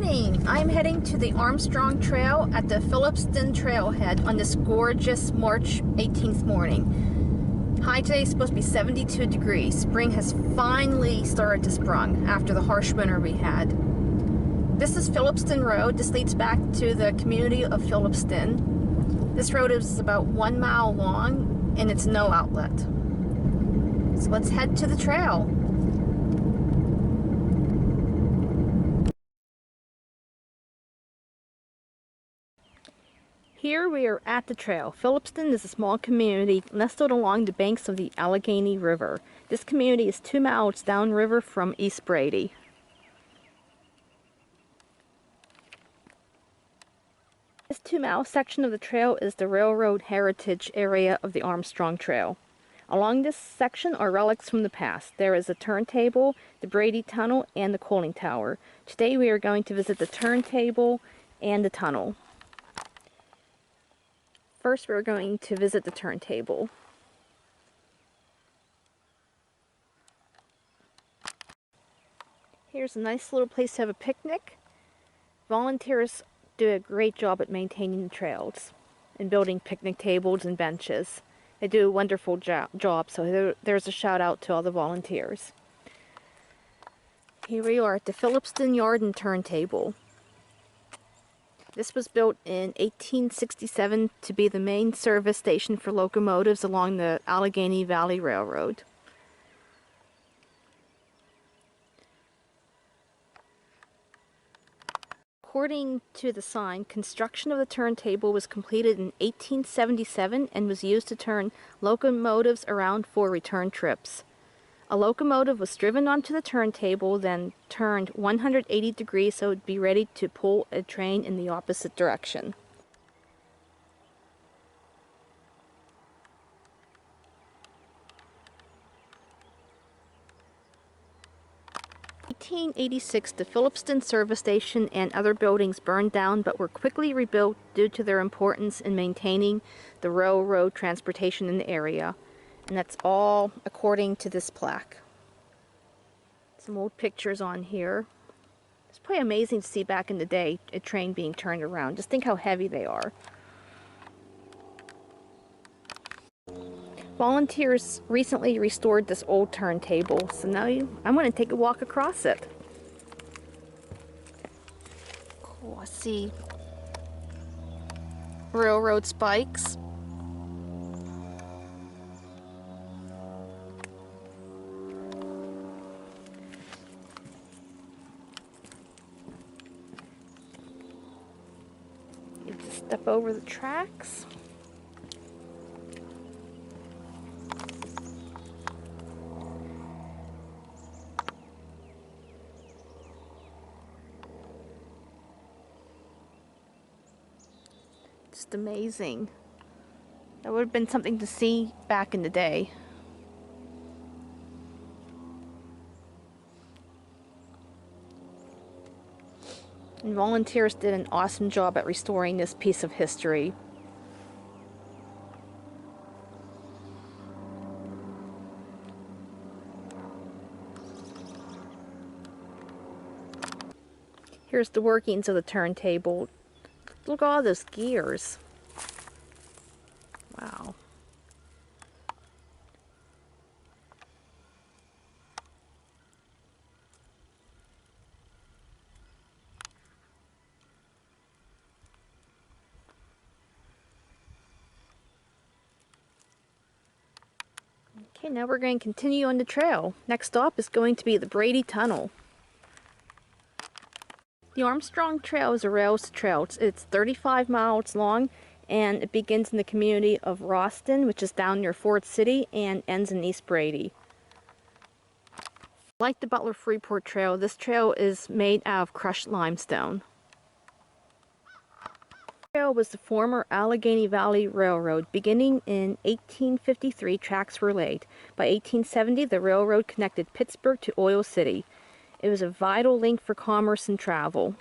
morning. I'm heading to the Armstrong Trail at the Phillipston trailhead on this gorgeous March 18th morning. High today is supposed to be 72 degrees. Spring has finally started to sprung after the harsh winter we had. This is Phillipston Road. This leads back to the community of Phillipston. This road is about 1 mile long and it's no outlet. So let's head to the trail. Here we are at the trail. Phillipston is a small community nestled along the banks of the Allegheny River. This community is 2 miles downriver from East Brady. This 2-mile section of the trail is the railroad heritage area of the Armstrong Trail. Along this section are relics from the past. There is a turntable, the Brady Tunnel, and the cooling tower. Today we are going to visit the turntable and the tunnel. First, we're going to visit the turntable. Here's a nice little place to have a picnic. Volunteers do a great job at maintaining the trails and building picnic tables and benches. They do a wonderful job, so there's a shout out to all the volunteers. Here we are at the Phillipston Yard and Turntable. This was built in 1867 to be the main service station for locomotives along the Allegheny Valley Railroad. According to the sign, construction of the turntable was completed in 1877 and was used to turn locomotives around for return trips. A locomotive was driven onto the turntable, then turned 180 degrees so it would be ready to pull a train in the opposite direction. In 1886, the Phillipston service station and other buildings burned down but were quickly rebuilt due to their importance in maintaining the railroad transportation in the area. And that's all according to this plaque. Some old pictures on here. It's pretty amazing to see back in the day a train being turned around. Just think how heavy they are. Volunteers recently restored this old turntable, so now I'm going to take a walk across it. Cool, I see railroad spikes. You just step over the tracks. Just amazing. That would have been something to see back in the day. And volunteers did an awesome job at restoring this piece of history. Here's the workings of the turntable. Look at all those gears. Wow. Okay, now we're going to continue on the trail. Next stop is going to be the Brady Tunnel. The Armstrong Trail is a rails trail. It's 35 miles long and it begins in the community of Roston, which is down near Ford City, and ends in East Brady. Like the Butler Freeport Trail, this trail is made out of crushed limestone. The trail was the former Allegheny Valley Railroad. Beginning in 1853, tracks were laid. By 1870, the railroad connected Pittsburgh to Oil City. It was a vital link for commerce and travel.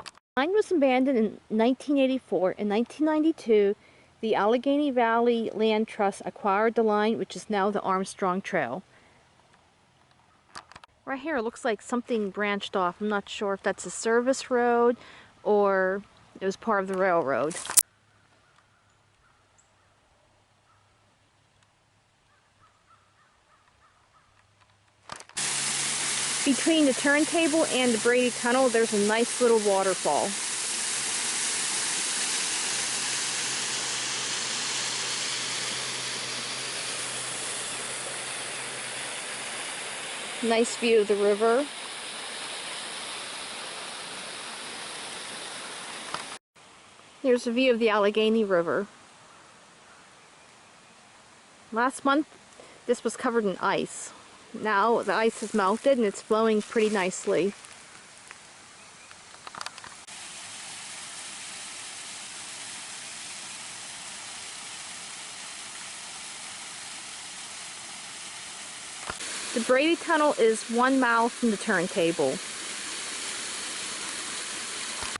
The line was abandoned in 1984. In 1992, the Allegheny Valley Land Trust acquired the line, which is now the Armstrong Trail. Right here it looks like something branched off. I'm not sure if that's a service road or it was part of the railroad. Between the Turntable and the Brady Tunnel, there's a nice little waterfall. Nice view of the river. Here's a view of the Allegheny River. Last month, this was covered in ice. Now the ice has melted and it's flowing pretty nicely. The Brady Tunnel is 1 mile from the Turntable.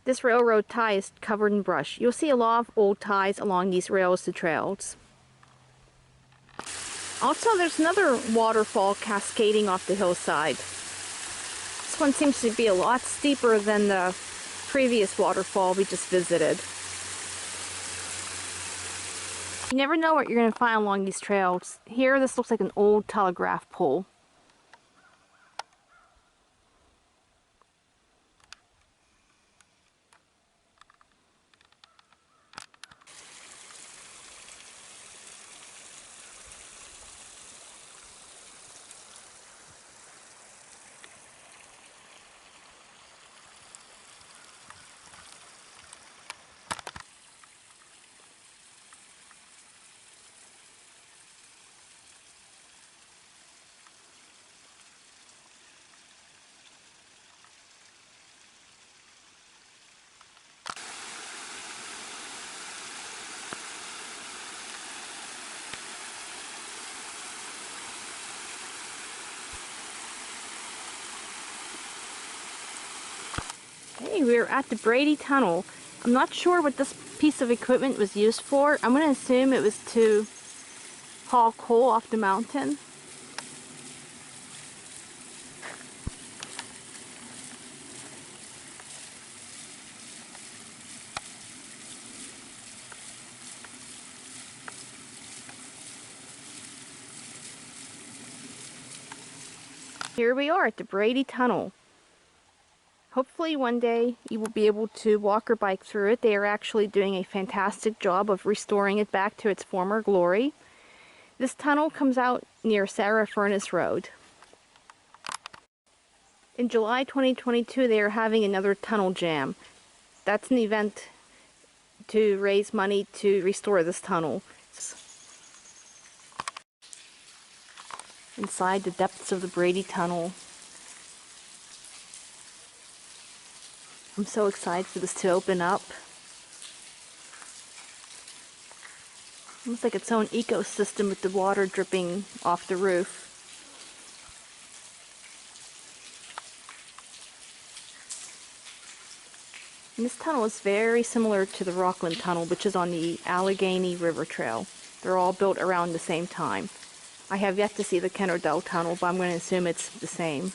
This railroad tie is covered in brush. You'll see a lot of old ties along these rails to trails. Also, there's another waterfall cascading off the hillside. This one seems to be a lot steeper than the previous waterfall we just visited. You never know what you're going to find along these trails. Here, this looks like an old telegraph pole. Hey, we're at the Brady Tunnel. I'm not sure what this piece of equipment was used for. I'm going to assume it was to haul coal off the mountain. Here we are at the Brady Tunnel. Hopefully one day you will be able to walk or bike through it. They are actually doing a fantastic job of restoring it back to its former glory. This tunnel comes out near Sarah Furnace Road. In July 2022 they are having another tunnel jam. That's an event to raise money to restore this tunnel. Inside the depths of the Brady Tunnel. I'm so excited for this to open up. Almost like its own ecosystem with the water dripping off the roof. And this tunnel is very similar to the Rockland Tunnel, which is on the Allegheny River Trail. They're all built around the same time. I have yet to see the Turntable Tunnel, but I'm going to assume it's the same.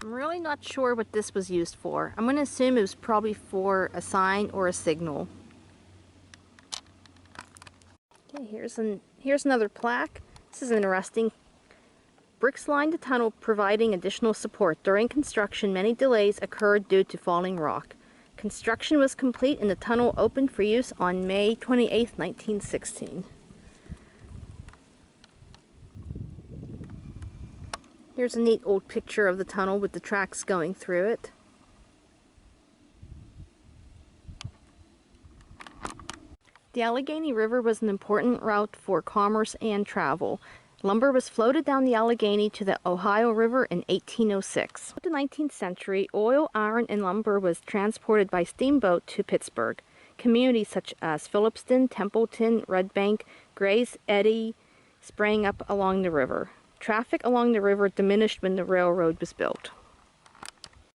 I'm really not sure what this was used for. I'm going to assume it was probably for a sign or a signal. Okay, here's another plaque. This is interesting. Bricks lined the tunnel, providing additional support. During construction, many delays occurred due to falling rock. Construction was complete and the tunnel opened for use on May 28, 1916. Here's a neat old picture of the tunnel with the tracks going through it. The Allegheny River was an important route for commerce and travel. Lumber was floated down the Allegheny to the Ohio River in 1806. In the 19th century, oil, iron, and lumber was transported by steamboat to Pittsburgh. communities such as Phillipston, Templeton, Red Bank, Gray's Eddy sprang up along the river. Traffic along the river diminished when the railroad was built.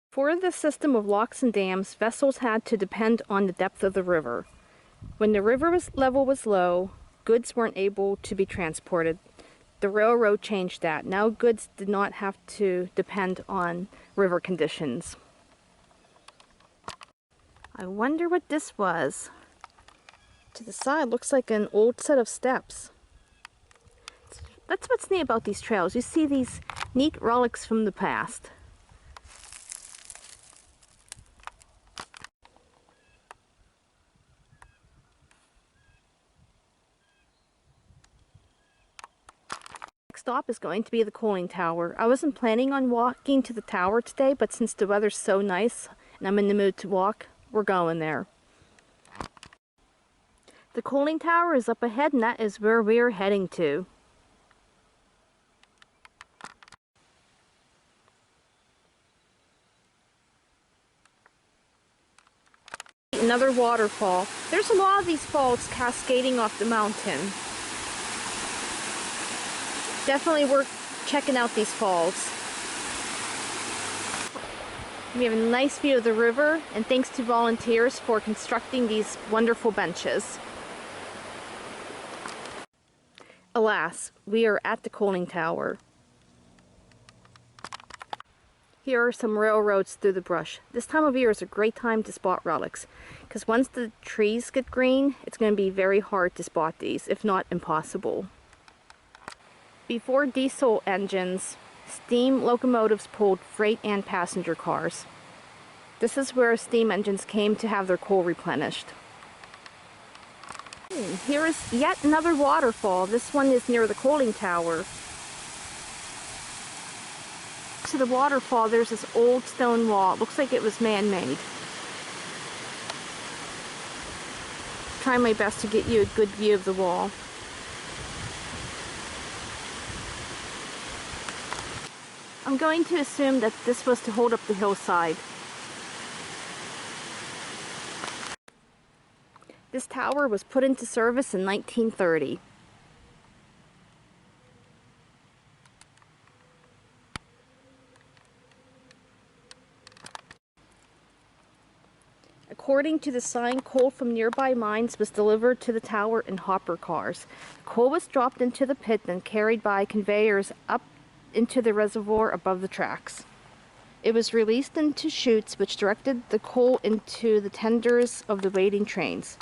For the system of locks and dams, vessels had to depend on the depth of the river. When the river level was low, goods weren't able to be transported. The railroad changed that. Now goods did not have to depend on river conditions. I wonder what this was. To the side looks like an old set of steps. That's what's neat about these trails. You see these neat relics from the past. Next stop is going to be the cooling tower. I wasn't planning on walking to the tower today, but since the weather's so nice and I'm in the mood to walk, we're going there. The cooling tower is up ahead, and that is where we're heading to. Another waterfall. There's a lot of these falls cascading off the mountain. Definitely worth checking out these falls. We have a nice view of the river, and thanks to volunteers for constructing these wonderful benches. Alas, we are at the cooling tower. Here are some railroads through the brush. This time of year is a great time to spot relics, because once the trees get green, it's going to be very hard to spot these, if not impossible. Before diesel engines, steam locomotives pulled freight and passenger cars. This is where steam engines came to have their coal replenished. Here is yet another waterfall. This one is near the cooling tower. To the waterfall, there's this old stone wall. It looks like it was man-made. Try my best to get you a good view of the wall. I'm going to assume that this was to hold up the hillside. This tower was put into service in 1930. According to the sign, coal from nearby mines was delivered to the tower in hopper cars. Coal was dropped into the pit and carried by conveyors up into the reservoir above the tracks. It was released into chutes which directed the coal into the tenders of the waiting trains.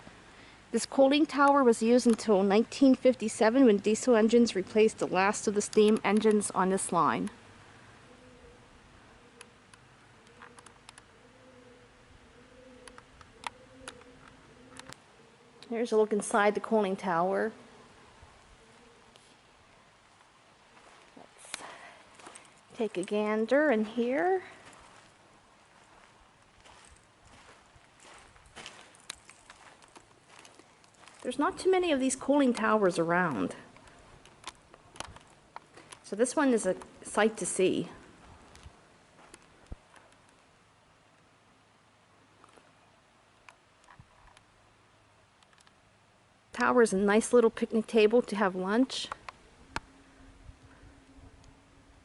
This cooling tower was used until 1957 when diesel engines replaced the last of the steam engines on this line. Here's a look inside the cooling tower. Let's take a gander in here. There's not too many of these cooling towers around. So this one is a sight to see. Tower is a nice little picnic table to have lunch.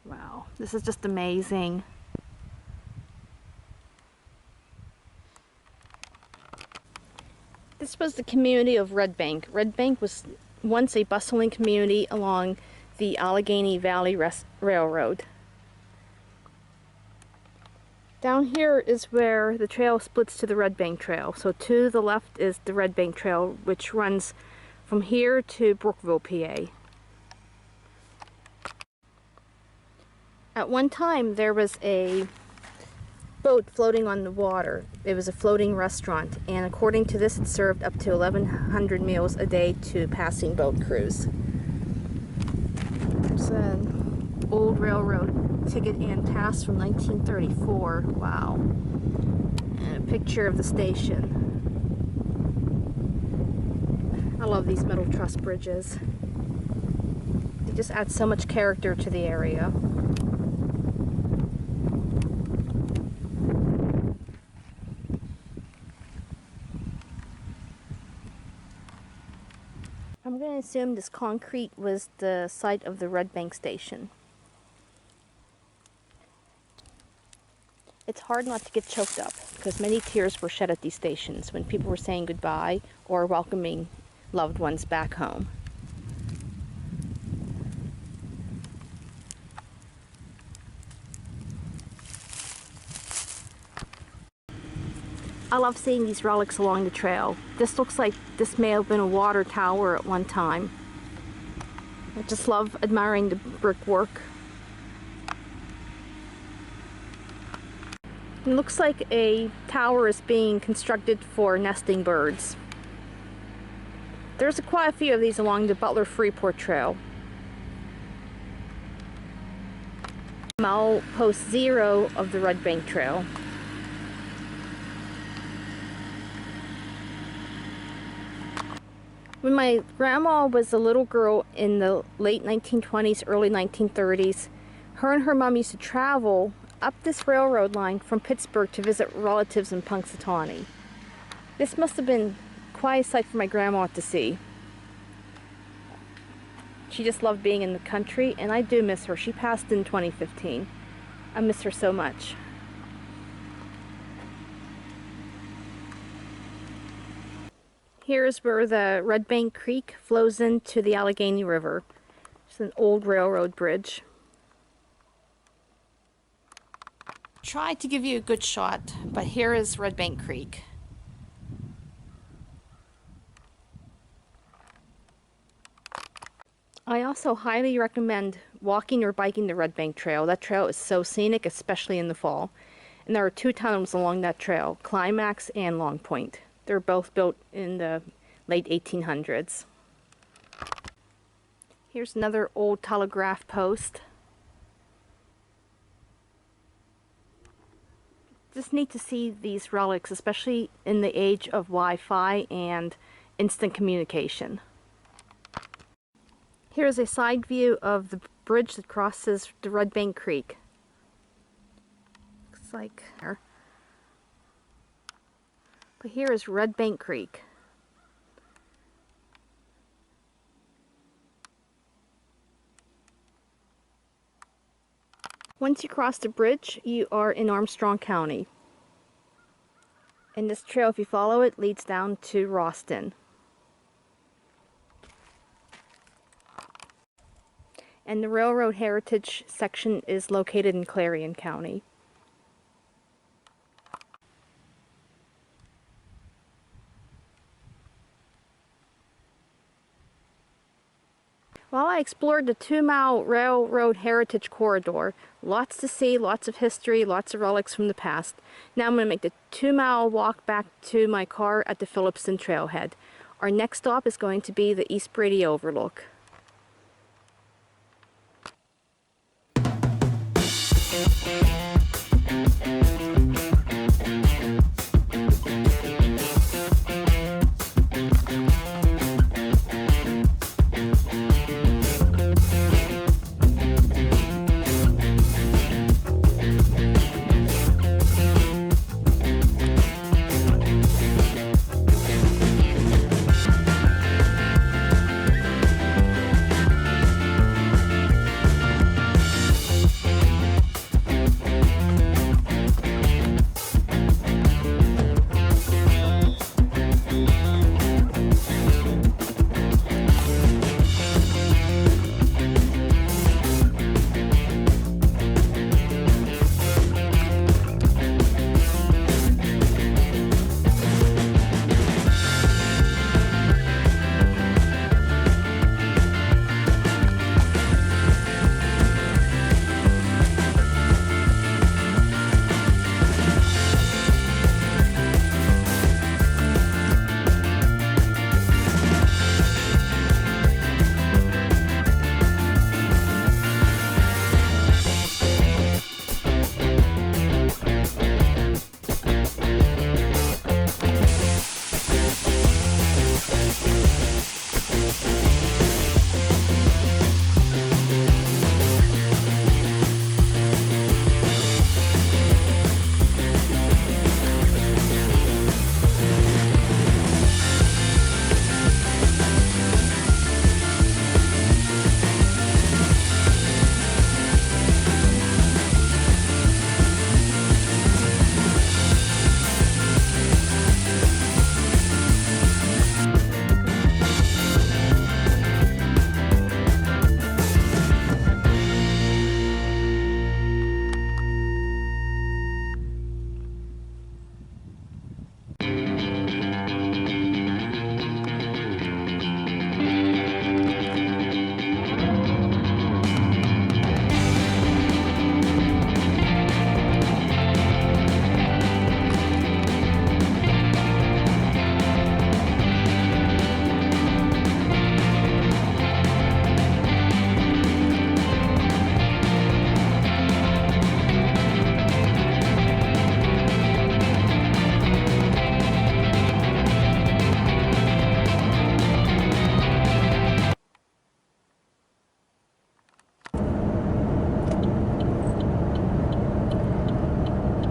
Wow, this is just amazing. This was the community of Red Bank. Red Bank was once a bustling community along the Allegheny Valley Railroad. Down here is where the trail splits to the Red Bank Trail. So to the left is the Red Bank Trail, which runs from here to Brookville, PA. At one time, there was a boat floating on the water. It was a floating restaurant, and according to this, it served up to 1,100 meals a day to passing boat crews. There's an old railroad ticket and pass from 1934. Wow. And a picture of the station. I love these metal truss bridges. They just add so much character to the area. going to assume this concrete was the site of the Red Bank station. It's hard not to get choked up because many tears were shed at these stations when people were saying goodbye or welcoming loved ones back home. I love seeing these relics along the trail. This looks like this may have been a water tower at one time. I just love admiring the brickwork. It looks like a tower is being constructed for nesting birds. There's quite a few of these along the Butler-Freeport Trail. Milepost 0 of the Red Bank Trail. When my grandma was a little girl in the late 1920s, early 1930s, her and her mom used to travel up this railroad line from Pittsburgh to visit relatives in Punxsutawney. This must have been quite a sight for my grandma to see. She just loved being in the country, and I do miss her. She passed in 2015. I miss her so much. Here's where the Red Bank Creek flows into the Allegheny River. It's an old railroad bridge. Tried to give you a good shot, but here is Red Bank Creek. I also highly recommend walking or biking the Red Bank Trail. That trail is so scenic, especially in the fall. And there are 2 tunnels along that trail, Climax and Long Point. They're both built in the late 1800s. Here's another old telegraph post. Just neat to see these relics, especially in the age of Wi-Fi and instant communication. Here's a side view of the bridge that crosses the Red Bank Creek. Looks like there. But here is Red Bank Creek. Once you cross the bridge, you are in Armstrong County. And this trail, if you follow it, leads down to Ralston. And the Railroad Heritage section is located in Clarion County. While I explored the 2-mile Railroad Heritage Corridor, lots to see, lots of history, lots of relics from the past. Now I'm going to make the 2-mile walk back to my car at the Phillipston Trailhead. Our next stop is going to be the East Brady Overlook.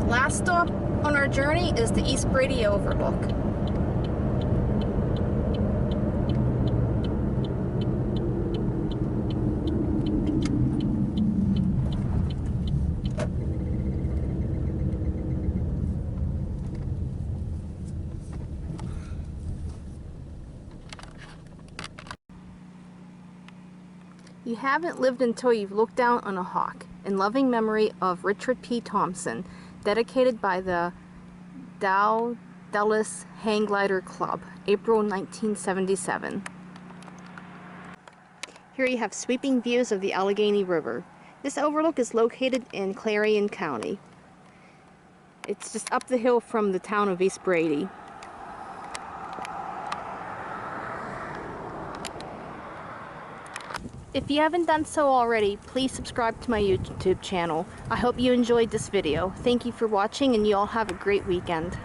last stop on our journey is the East Brady Overlook. You haven't lived until you've looked down on a hawk, in loving memory of Richard P. Thompson, dedicated by the Dow Dallas Hang Glider Club, April 1977. Here you have sweeping views of the Allegheny River. This overlook is located in Clarion County. It's just up the hill from the town of East Brady. If you haven't done so already, please subscribe to my YouTube channel. I hope you enjoyed this video. Thank you for watching, and you all have a great weekend.